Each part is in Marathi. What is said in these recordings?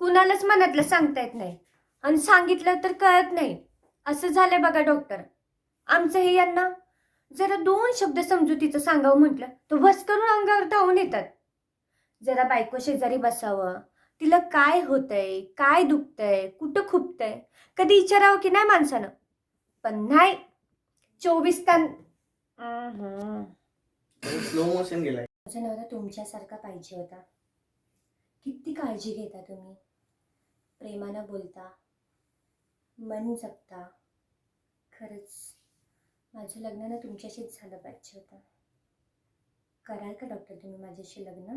कुणालाच मनातलं सांगता येत नाही आणि सांगितलं तर कळत नाही. असं झालंय बघा डॉक्टर. आमचं हे यांना जरा 2 शब्द समजुतीचं सांगावं म्हटलं तर वस करून अंगावर धावून येतात. जरा बायको शेजारी बसावं, तिला काय होतंय, काय दुखतंय, कुठं खुपतंय, कधी विचारावं की नाही माणसानं. पण नाही, 24 तास स्लो मोशन गेलाय. माझा नवरा तुमच्यासारखा पाहिजे होता. किती काळजी घेता तुम्ही, प्रेमानं बोलता, मन जपता. खरंच माझं लग्न ना तुमच्याशीच झालं पाहिजे होतं. कराल का डॉक्टर तुम्ही माझ्याशी लग्न?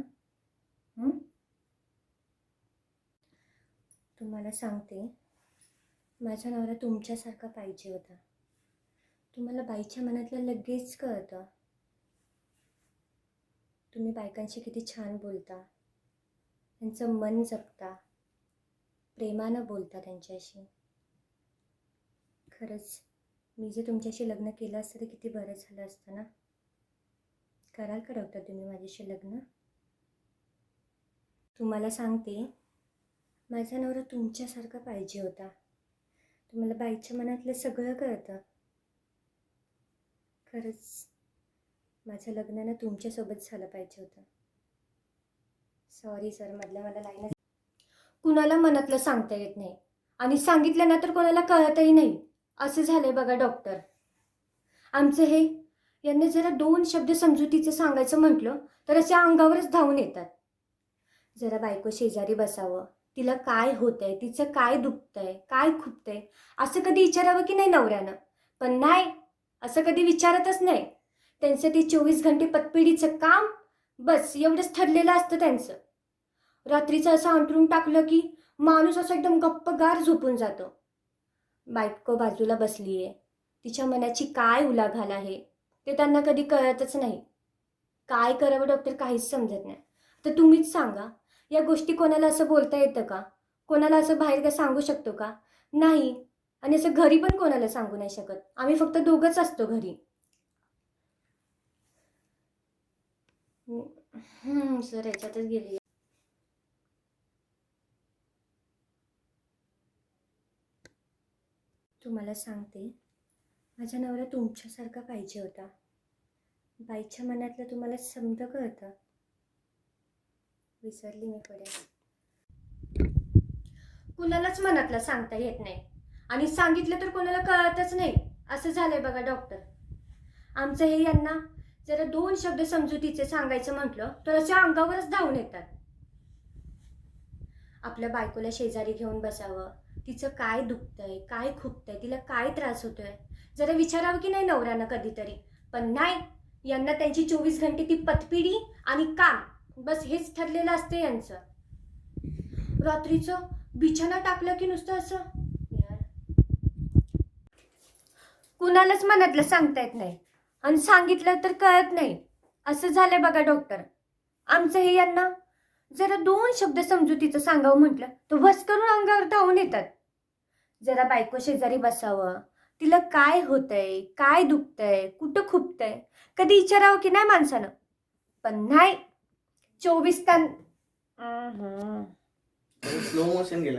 तुम्हाला सांगते, माझा नवरा तुमच्यासारखा पाहिजे होता. तुम्हाला बाईच्या मनातलं लगेच कळतं. तुम्ही बायकांशी किती छान बोलता, त्यांचं मन जपता, प्रेमानं बोलता त्यांच्याशी. खरंच मी जे तुमच्याशी लग्न केलं असतं तर किती बरं झालं असतं ना. कराल का डॉक्टर तुम्ही माझ्याशी लग्न? तुम्हाला सांगते, माझा नवरा तुमच्यासारखा पाहिजे होता. तुम्हाला बाईच्या मनातलं सगळं कळतं. खरंच माझं लग्न ना तुमच्यासोबत झालं पाहिजे होतं. सॉरी सर, मधल्या मला लाईनच. कुणाला मनातलं सांगता येत नाही आणि सांगितलं ना तर कोणाला कळतही नाही. असं झालंय बघा डॉक्टर. आमचं हे यांना जरा 2 शब्द समजुतीचं सांगायचं म्हटलं तर अशा अंगावरच धावून येतात. जरा बायको शेजारी बसावं, तिला काय होतंय, तिचं काय दुखतंय, काय खुपतंय, असं कधी विचारावं की नाही नवऱ्यानं. पण नाही, असं कधी विचारतच नाही. त्यांचं ते 24 घंटे पतपिढीचं काम, बस एवढंच ठरलेलं असतं त्यांचं. रात्रीचं असं अंथरून टाकलं की माणूस असं एकदम गप्पगार झोपून जातो. बायको बाजूला बसली आहे, तिच्या मनाची काय उलाढाल आहे ते त्यांना कधी कळतच नाही. काय करावं डॉक्टर काहीच समजत नाही. तर तुम्हीच सांगा, या गोष्टी कोणाला असं बोलता येतं का? कोणाला असं बाहेर का सांगू शकतो का? नाही. आणि असं घरी पण कोणाला सांगू नाही शकत. आम्ही फक्त दोघंच असतो घरी. सर याच्यातच गेली. तुम्हाला सांगते, माझा नवरा तुमच्यासारखा पाहिजे होता. बाईच्या मनातलं तुम्हाला समजा कळतं. विसरली मी कडे. कुणालाच मनातलं सांगता येत नाही आणि सांगितलं तर कोणाला कळतच नाही. असं झालंय बघा डॉक्टर. आमचं हे यांना जरा 2 शब्द समजुतीचे सांगायचं म्हटलं तर अशा अंगावरच धावून येतात. आपल्या बायकोला शेजारी घेऊन बसावं, तिचं काय दुखतंय, काय खुपतंय, तिला काय त्रास होतोय, जरा विचारावं की नाही नवऱ्यानं कधीतरी. पण नाही, यांना त्यांची 24 घंटे ती पतपिढी आणि काम, बस हेच ठरलेलं असतं यांचं. रात्रीचं बिछाना टाकलं की नुसतं असं यार. कुणालाच मनातलं सांगता येत नाही आणि सांगितलं तर कळत नाही. असं झालंय बघा डॉक्टर. आमचं हे यांना जरा 2 शब्द समजुतीचं सांगावं म्हटलं तर वस करून अंगावर धावून येतात. जरा बायको शेजारी बसावं, तिला काय होतंय, काय दुखतंय, कुठं खुपतंय, कधी विचारावं की नाही माणसानं. पण नाही, 24 तास स्लो मोशन गेलाय.